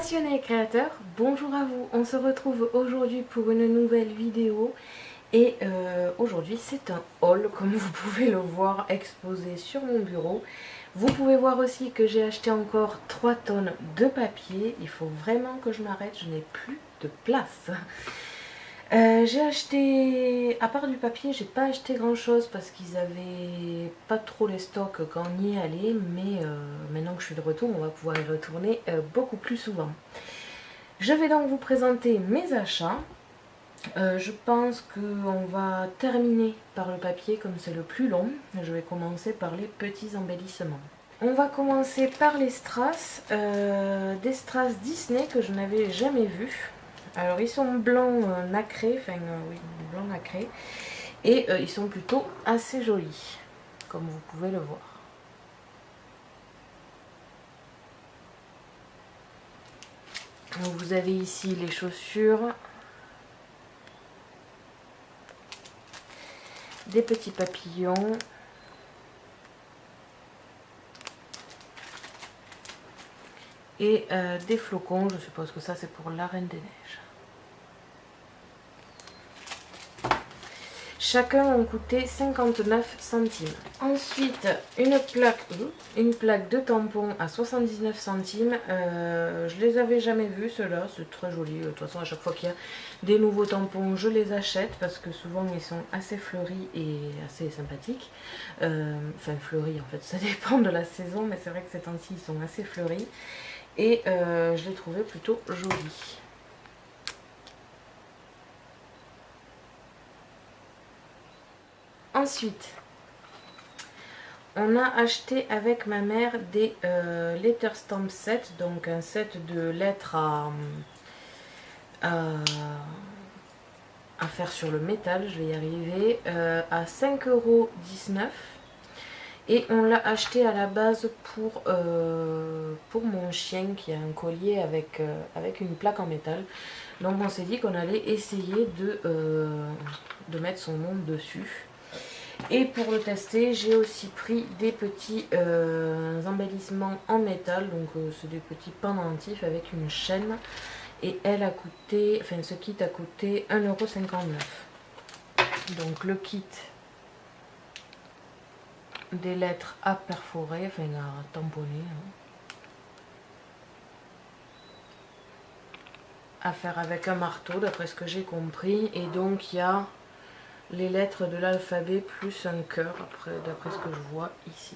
Passionnés et créateurs, bonjour à vous, on se retrouve aujourd'hui pour une nouvelle vidéo et aujourd'hui c'est un haul comme vous pouvez le voir exposé sur mon bureau. Vous pouvez voir aussi que j'ai acheté encore 3 tonnes de papier, il faut vraiment que je m'arrête, je n'ai plus de place. J'ai acheté, à part du papier, j'ai pas acheté grand chose parce qu'ils avaient pas trop les stocks quand on y est allé, mais maintenant que je suis de retour, on va pouvoir y retourner beaucoup plus souvent. Je vais donc vous présenter mes achats. Je pense qu'on va terminer par le papier comme c'est le plus long. Je vais commencer par les petits embellissements. On va commencer par les strass, des strass Disney que je n'avais jamais vus. Alors ils sont blancs nacrés, enfin oui, blanc nacré, et ils sont plutôt assez jolis, comme vous pouvez le voir. Donc, vous avez ici les chaussures, des petits papillons, et des flocons, je suppose que ça c'est pour la Reine des Neiges. Chacun ont coûté 59 centimes. Ensuite, une plaque de tampons à 79 centimes. Je les avais jamais vus, ceux-là, c'est très joli. De toute façon, à chaque fois qu'il y a des nouveaux tampons, je les achète parce que souvent ils sont assez fleuris et assez sympathiques. Enfin, fleuris en fait, ça dépend de la saison, mais c'est vrai que ces temps-ci ils sont assez fleuris. Et je les trouvais plutôt jolis. Ensuite, on a acheté avec ma mère des letter stamp set, donc un set de lettres à faire sur le métal, je vais y arriver, à 5,19 €. Et on l'a acheté à la base pour mon chien qui a un collier avec une plaque en métal. Donc on s'est dit qu'on allait essayer de mettre son nom dessus. Et pour le tester, j'ai aussi pris des petits embellissements en métal. Donc c'est des petits pendentifs avec une chaîne. Et elle a coûté, enfin ce kit a coûté 1,59 €. Donc le kit des lettres à perforer, enfin à tamponner, à faire avec un marteau d'après ce que j'ai compris. Et donc il y a les lettres de l'alphabet plus un cœur d'après ce que je vois ici.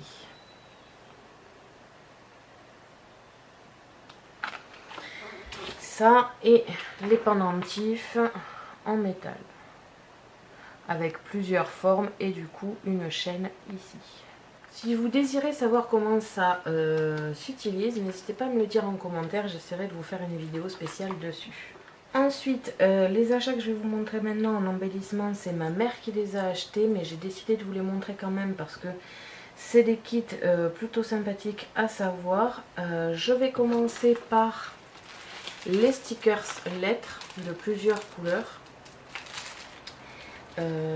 Ça et les pendentifs en métal avec plusieurs formes et du coup une chaîne ici. Si vous désirez savoir comment ça s'utilise, n'hésitez pas à me le dire en commentaire, j'essaierai de vous faire une vidéo spéciale dessus. Ensuite, les achats que je vais vous montrer maintenant en embellissement, c'est ma mère qui les a achetés, mais j'ai décidé de vous les montrer quand même parce que c'est des kits plutôt sympathiques à savoir. Je vais commencer par les stickers lettres de plusieurs couleurs.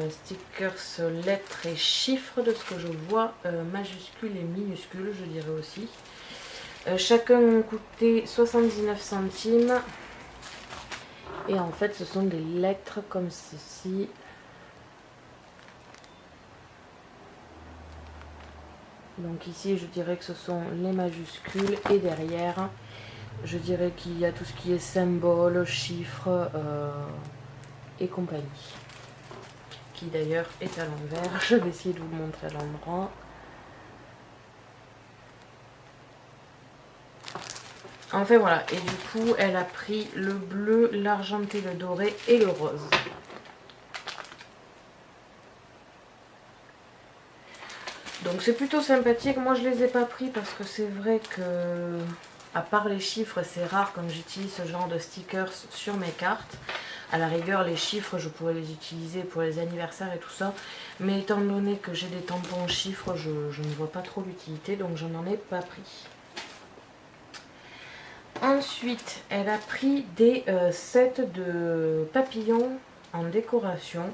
Stickers lettres et chiffres de ce que je vois, majuscules et minuscules je dirais aussi. Chacun ont coûté 79 centimes. Et en fait, ce sont des lettres comme ceci. Donc ici, je dirais que ce sont les majuscules. Et derrière, je dirais qu'il y a tout ce qui est symboles, chiffres et compagnie. Qui d'ailleurs est à l'envers. Je vais essayer de vous le montrer à l'endroit. Enfin voilà, et du coup elle a pris le bleu, l'argenté, le doré et le rose. Donc c'est plutôt sympathique. Moi je les ai pas pris parce que c'est vrai que, à part les chiffres, c'est rare comme j'utilise ce genre de stickers sur mes cartes. À la rigueur les chiffres je pourrais les utiliser pour les anniversaires et tout ça. Mais étant donné que j'ai des tampons chiffres, je ne vois pas trop l'utilité, donc je n'en ai pas pris. Ensuite, elle a pris des sets de papillons en décoration.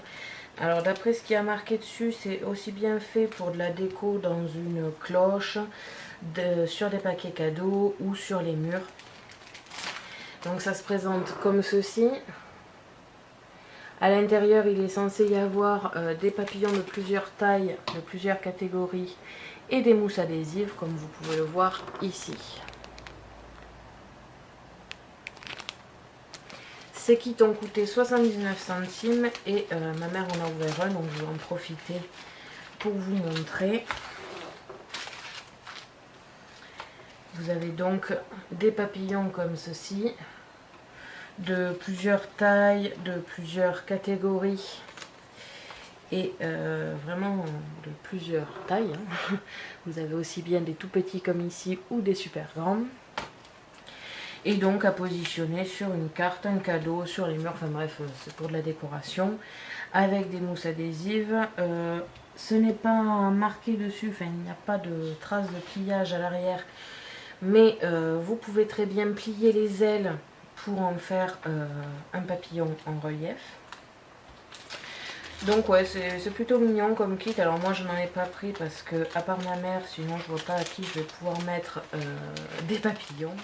Alors d'après ce qui a marqué dessus, c'est aussi bien fait pour de la déco dans une cloche, sur des paquets cadeaux ou sur les murs. Donc ça se présente comme ceci. À l'intérieur, il est censé y avoir des papillons de plusieurs tailles, de plusieurs catégories et des mousses adhésives, comme vous pouvez le voir ici. Ces kits ont coûté 79 centimes et ma mère en a ouvert un, donc je vais en profiter pour vous montrer. Vous avez donc des papillons comme ceci, de plusieurs tailles, de plusieurs catégories et vraiment de plusieurs tailles. Vous avez aussi bien des tout petits comme ici ou des super grands. Et donc à positionner sur une carte, un cadeau, sur les murs, enfin bref, c'est pour de la décoration, avec des mousses adhésives. Ce n'est pas marqué dessus, enfin il n'y a pas de traces de pliage à l'arrière, mais vous pouvez très bien plier les ailes pour en faire un papillon en relief. Donc ouais, c'est plutôt mignon comme kit. Alors moi je n'en ai pas pris parce que, à part ma mère, sinon je vois pas à qui je vais pouvoir mettre des papillons.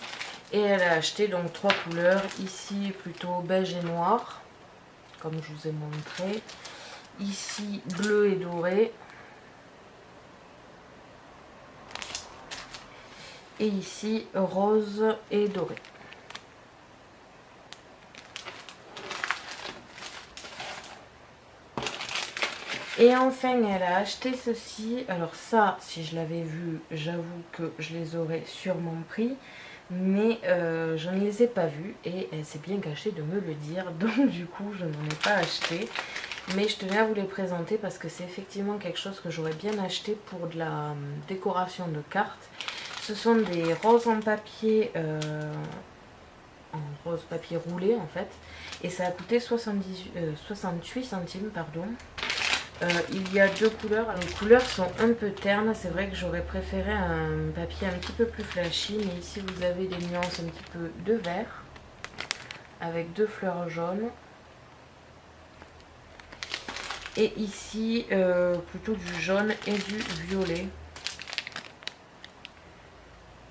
Et elle a acheté donc 3 couleurs. Ici plutôt beige et noir, comme je vous ai montré. Ici bleu et doré. Et ici rose et doré. Et enfin, elle a acheté ceci. Alors ça, si je l'avais vu, j'avoue que je les aurais sûrement pris. Mais je ne les ai pas vus et elle s'est bien cachée de me le dire. Donc du coup, je n'en ai pas acheté. Mais je tenais à vous les présenter parce que c'est effectivement quelque chose que j'aurais bien acheté pour de la décoration de cartes. Ce sont des roses en papier, en rose papier roulé en fait. Et ça a coûté 68 centimes, pardon. Il y a 2 couleurs. Les couleurs sont un peu ternes. C'est vrai que j'aurais préféré un papier un petit peu plus flashy. Mais ici vous avez des nuances un petit peu de vert. Avec 2 fleurs jaunes. Et ici plutôt du jaune et du violet.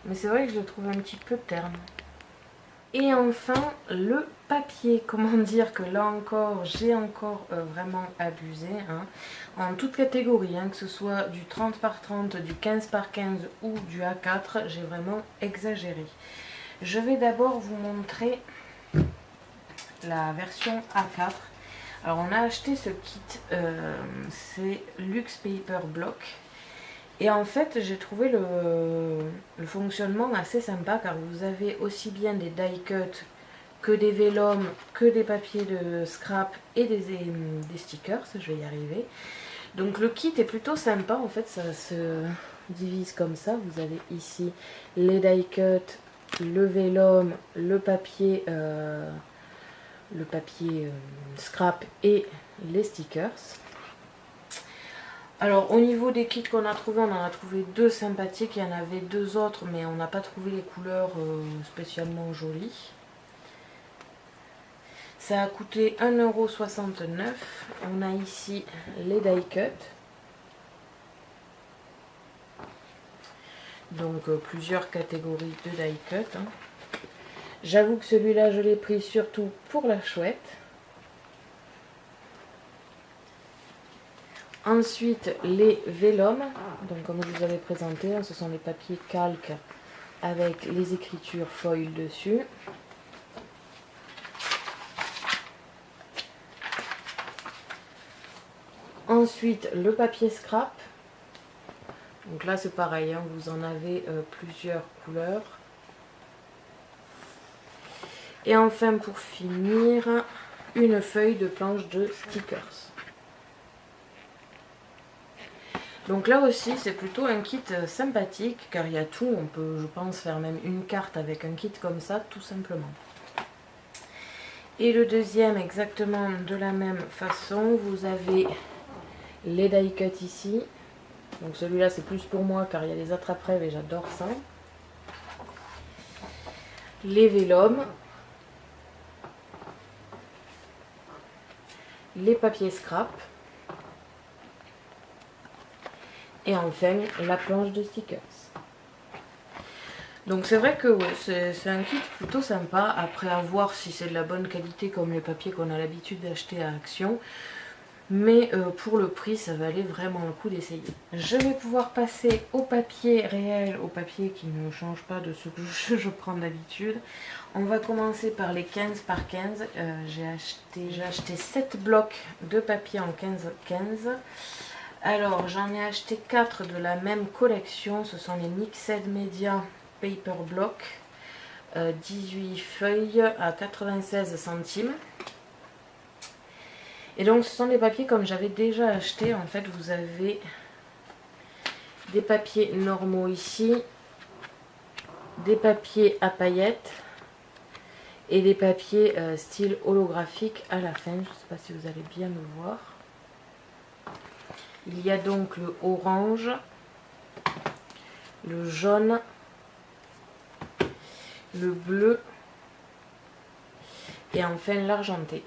Mais c'est vrai que je le trouve un petit peu terne. Et enfin, le papier, comment dire que là encore, j'ai encore vraiment abusé, hein, en toute catégorie, hein, que ce soit du 30 par 30, du 15 par 15 ou du A4, j'ai vraiment exagéré. Je vais d'abord vous montrer la version A4. Alors on a acheté ce kit, c'est Luxe Paper Block. Et en fait, j'ai trouvé le fonctionnement assez sympa car vous avez aussi bien des die cuts que des vélums, que des papiers de scrap et des stickers, je vais y arriver. Donc le kit est plutôt sympa, en fait ça se divise comme ça. Vous avez ici les die cuts, le vélum, le papier scrap et les stickers. Alors au niveau des kits qu'on a trouvé, on en a trouvé 2 sympathiques, il y en avait 2 autres mais on n'a pas trouvé les couleurs spécialement jolies. Ça a coûté 1,69 €. On a ici les die cuts. Donc plusieurs catégories de die cut. Hein. J'avoue que celui-là je l'ai pris surtout pour la chouette. Ensuite, les vélums, donc comme je vous avais présenté, ce sont les papiers calques avec les écritures foil dessus. Ensuite, le papier scrap. Donc là, c'est pareil, hein, vous en avez plusieurs couleurs. Et enfin, pour finir, une feuille de planche de stickers. Donc là aussi c'est plutôt un kit sympathique car il y a tout, on peut je pense faire même une carte avec un kit comme ça tout simplement. Et le deuxième exactement de la même façon, vous avez les die cut ici. Donc celui-là c'est plus pour moi car il y a les attrape-rêves et j'adore ça. Les vélums. Les papiers scrap. Et enfin, la planche de stickers. Donc c'est vrai que ouais, c'est un kit plutôt sympa. Après à voir si c'est de la bonne qualité comme les papiers qu'on a l'habitude d'acheter à Action. Mais pour le prix, ça valait vraiment le coup d'essayer. Je vais pouvoir passer au papier réel, au papier qui ne change pas de ce que je prends d'habitude. On va commencer par les 15 par 15. J'ai acheté 7 blocs de papier en 15-15. Alors j'en ai acheté 4 de la même collection. Ce sont les Mixed Media Paper Block. 18 feuilles à 96 centimes. Et donc ce sont des papiers comme j'avais déjà acheté. En fait vous avez des papiers normaux ici, des papiers à paillettes et des papiers style holographique à la fin. Je ne sais pas si vous allez bien le voir. Il y a donc le orange, le jaune, le bleu et enfin l'argenté.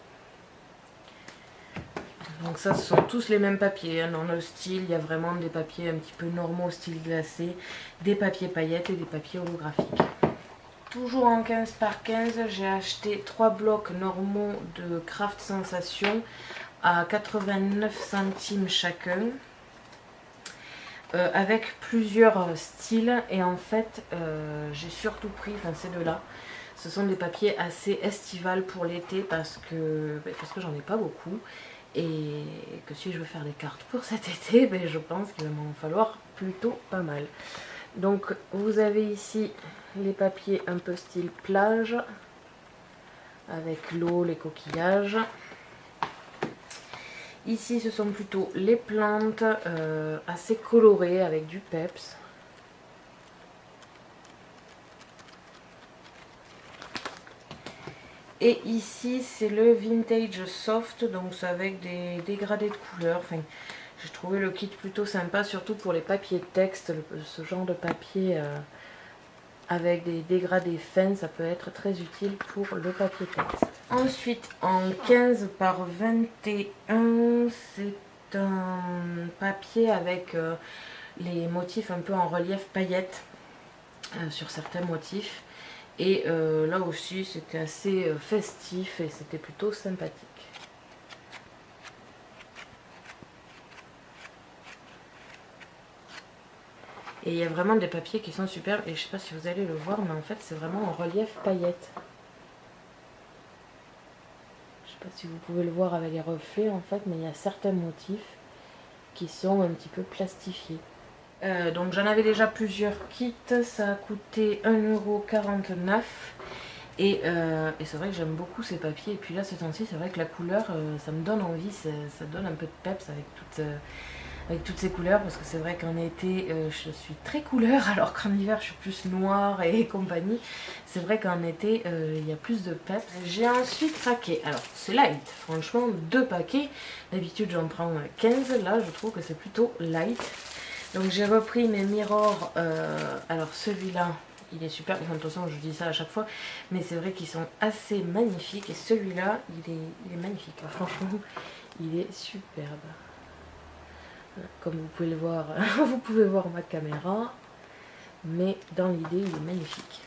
Donc ça, ce sont tous les mêmes papiers. Hein. Dans le style, il y a vraiment des papiers un petit peu normaux, style glacé, des papiers paillettes et des papiers holographiques. Toujours en 15 par 15, j'ai acheté 3 blocs normaux de Craft Sensation à 89 centimes chacun. Avec plusieurs styles. Et en fait, j'ai surtout pris, enfin ces deux-là, ce sont des papiers assez estivales pour l'été parce que j'en ai pas beaucoup. Et que si je veux faire des cartes pour cet été, je pense qu'il va m'en falloir plutôt pas mal. Donc vous avez ici les papiers un peu style plage, avec l'eau, les coquillages. Ici ce sont plutôt les plantes assez colorées avec du peps. Et ici c'est le vintage soft, donc c'est avec des dégradés de couleurs. Enfin, j'ai trouvé le kit plutôt sympa, surtout pour les papiers texte, ce genre de papier avec des dégradés fins, ça peut être très utile pour le papier texte. Ensuite en 15 par 21, c'est un papier avec les motifs un peu en relief paillettes sur certains motifs. Et là aussi c'était assez festif et c'était plutôt sympathique. Et il y a vraiment des papiers qui sont superbes et je sais pas si vous allez le voir, mais en fait c'est vraiment en relief paillettes. Je sais pas si vous pouvez le voir avec les reflets en fait, mais il y a certains motifs qui sont un petit peu plastifiés. Donc j'en avais déjà plusieurs kits, ça a coûté 1,49 € et c'est vrai que j'aime beaucoup ces papiers. Et puis là, ce temps-ci, c'est vrai que la couleur, ça me donne envie, ça donne un peu de peps avec toutes ces couleurs, parce que c'est vrai qu'en été, je suis très couleur, alors qu'en hiver, je suis plus noire et compagnie. C'est vrai qu'en été, il y a plus de peps. J'ai ensuite craqué. Alors, c'est light, franchement, 2 paquets. D'habitude, j'en prends 15. Là, je trouve que c'est plutôt light. Donc j'ai repris mes mirrors, alors celui-là il est super, enfin, de toute façon je dis ça à chaque fois, mais c'est vrai qu'ils sont assez magnifiques et celui-là il est magnifique, franchement il est superbe. Comme vous pouvez le voir, vous pouvez voir ma caméra, mais dans l'idée il est magnifique.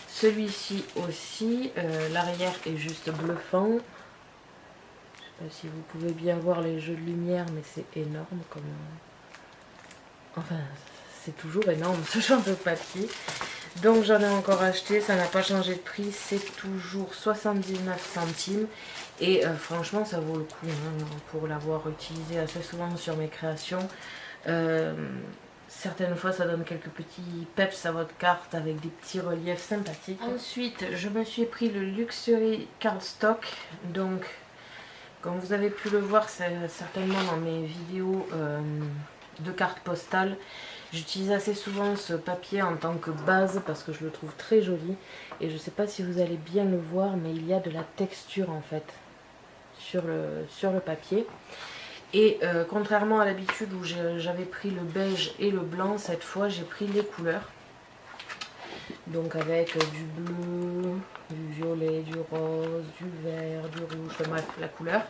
Celui-ci aussi, l'arrière est juste bluffant. Je sais pas si vous pouvez bien voir les jeux de lumière, mais c'est énorme comme... Enfin, c'est toujours énorme ce genre de papier. Donc j'en ai encore acheté, ça n'a pas changé de prix, c'est toujours 79 centimes. Et franchement, ça vaut le coup hein, pour l'avoir utilisé assez souvent sur mes créations. Certaines fois, ça donne quelques petits peps à votre carte avec des petits reliefs sympathiques. Ensuite, je me suis pris le Luxury Cardstock. Donc, comme vous avez pu le voir certainement dans mes vidéos de cartes postales, j'utilise assez souvent ce papier en tant que base parce que je le trouve très joli. Et je ne sais pas si vous allez bien le voir, mais il y a de la texture en fait sur le papier. Et contrairement à l'habitude où j'avais pris le beige et le blanc, cette fois j'ai pris les couleurs. Donc avec du bleu, du violet, du rose, du vert, du rouge, bref la couleur.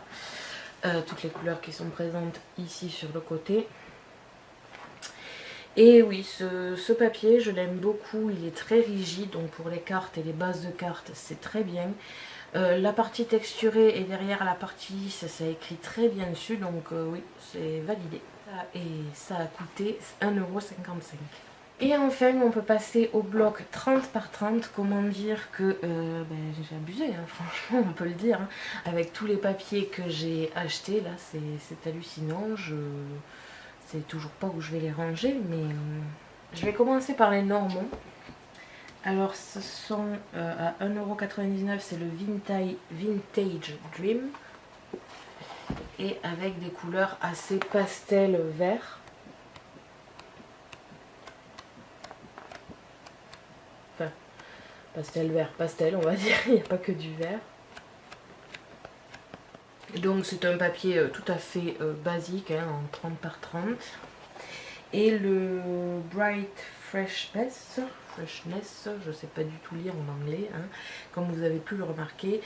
Toutes les couleurs qui sont présentes ici sur le côté. Et oui, ce papier, je l'aime beaucoup, il est très rigide, donc pour les cartes et les bases de cartes, c'est très bien. La partie texturée et derrière la partie, ça écrit très bien dessus, donc oui, c'est validé. Et ça a coûté 1,55 €. Et enfin, on peut passer au bloc 30 par 30. Comment dire que j'ai abusé, hein, franchement, on peut le dire. Hein. Avec tous les papiers que j'ai achetés, là, c'est hallucinant. Je sais toujours pas où je vais les ranger, mais je vais commencer par les normaux. Alors, ce sont à 1,99 €, c'est le Vintage Dream. Et avec des couleurs assez pastel vert. Enfin, pastel vert, pastel, on va dire, il n'y a pas que du vert. Donc c'est un papier tout à fait basique, hein, en 30 par 30. Et le Bright Freshness, je ne sais pas du tout lire en anglais, hein, comme vous avez pu le remarquer,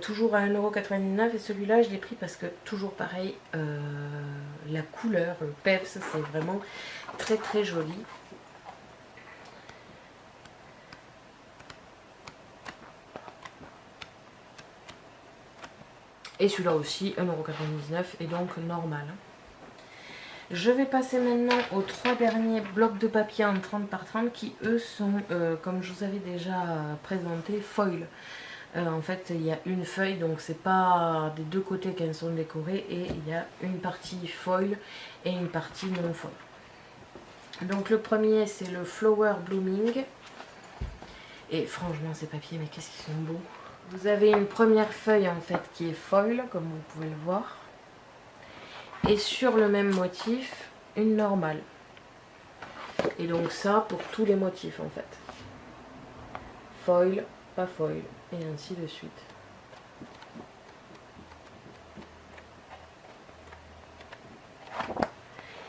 toujours à 1,99 €. Et celui-là, je l'ai pris parce que, toujours pareil, la couleur, le peps, c'est vraiment très très joli. Et celui-là aussi, 1,99 € et donc normal. Je vais passer maintenant aux 3 derniers blocs de papier en 30 par 30 qui eux sont, comme je vous avais déjà présenté, foil. En fait il y a une feuille, donc c'est pas des deux côtés qu'elles sont décorées, et il y a une partie foil et une partie non foil. Donc le premier c'est le Flower Blooming. Et franchement ces papiers, mais qu'est-ce qu'ils sont beaux. Vous avez une première feuille en fait qui est foil, comme vous pouvez le voir. Et sur le même motif, une normale. Et donc ça pour tous les motifs en fait. Foil, pas foil, et ainsi de suite.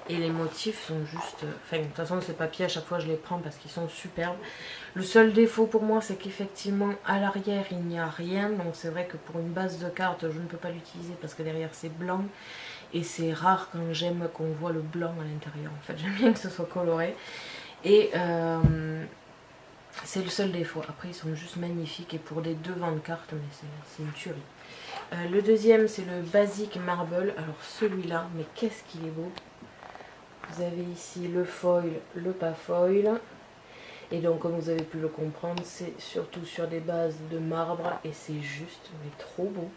Et les motifs sont juste... Enfin, de toute façon, ces papiers, à chaque fois, je les prends parce qu'ils sont superbes. Le seul défaut pour moi, c'est qu'effectivement, à l'arrière, il n'y a rien. Donc, c'est vrai que pour une base de carte, je ne peux pas l'utiliser parce que derrière, c'est blanc. Et c'est rare quand j'aime qu'on voit le blanc à l'intérieur. En fait, j'aime bien que ce soit coloré. Et c'est le seul défaut. Après, ils sont juste magnifiques. Et pour des devants de cartes, mais c'est une tuerie. Le deuxième, c'est le Basic Marble. Alors, celui-là, mais qu'est-ce qu'il est beau! Vous avez ici le foil, le pas foil. Et donc comme vous avez pu le comprendre, c'est surtout sur des bases de marbre. Et c'est juste, mais trop beau.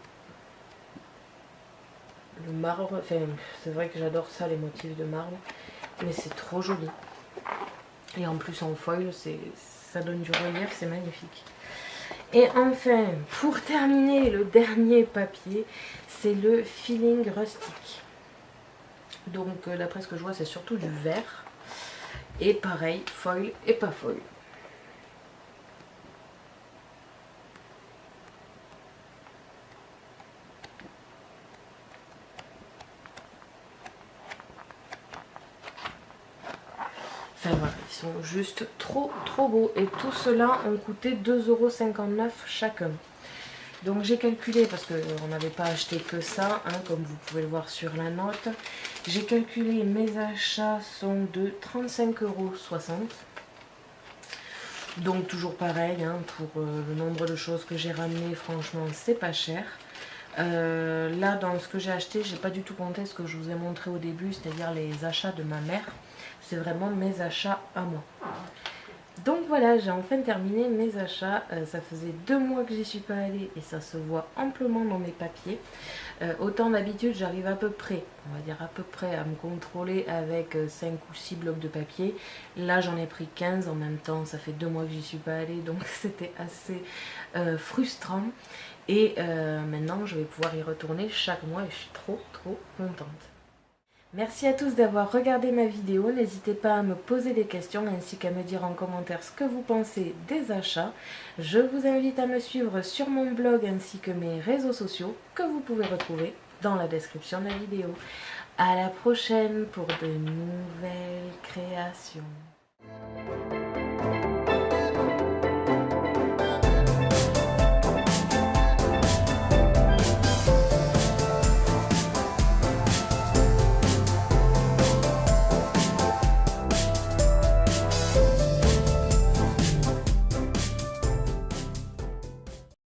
Le marbre, enfin c'est vrai que j'adore ça, les motifs de marbre. Mais c'est trop joli. Et en plus en foil, ça donne du relief, c'est magnifique. Et enfin, pour terminer, le dernier papier, c'est le Feeling Rustic. Donc d'après ce que je vois, c'est surtout du vert. Et pareil, foil et pas foil. Enfin voilà, ils sont juste trop beaux. Et tout cela ont coûté 2,59 € chacun. Donc j'ai calculé, parce qu'on n'avait pas acheté que ça, hein, comme vous pouvez le voir sur la note. J'ai calculé, mes achats sont de 35,60 €. Donc toujours pareil, hein, pour le nombre de choses que j'ai ramenées, franchement c'est pas cher. Là dans ce que j'ai acheté, j'ai pas du tout compté ce que je vous ai montré au début, c'est-à-dire les achats de ma mère. C'est vraiment mes achats à moi. Donc voilà, j'ai enfin terminé mes achats. Ça faisait 2 mois que j'y suis pas allée et ça se voit amplement dans mes papiers. Autant d'habitude, j'arrive à peu près, on va dire à peu près, à me contrôler avec 5 ou 6 blocs de papier. Là, j'en ai pris 15 en même temps. Ça fait 2 mois que j'y suis pas allée, donc c'était assez frustrant. Et maintenant, je vais pouvoir y retourner chaque mois et je suis trop contente. Merci à tous d'avoir regardé ma vidéo, n'hésitez pas à me poser des questions ainsi qu'à me dire en commentaire ce que vous pensez des achats. Je vous invite à me suivre sur mon blog ainsi que mes réseaux sociaux que vous pouvez retrouver dans la description de la vidéo. À la prochaine pour de nouvelles créations.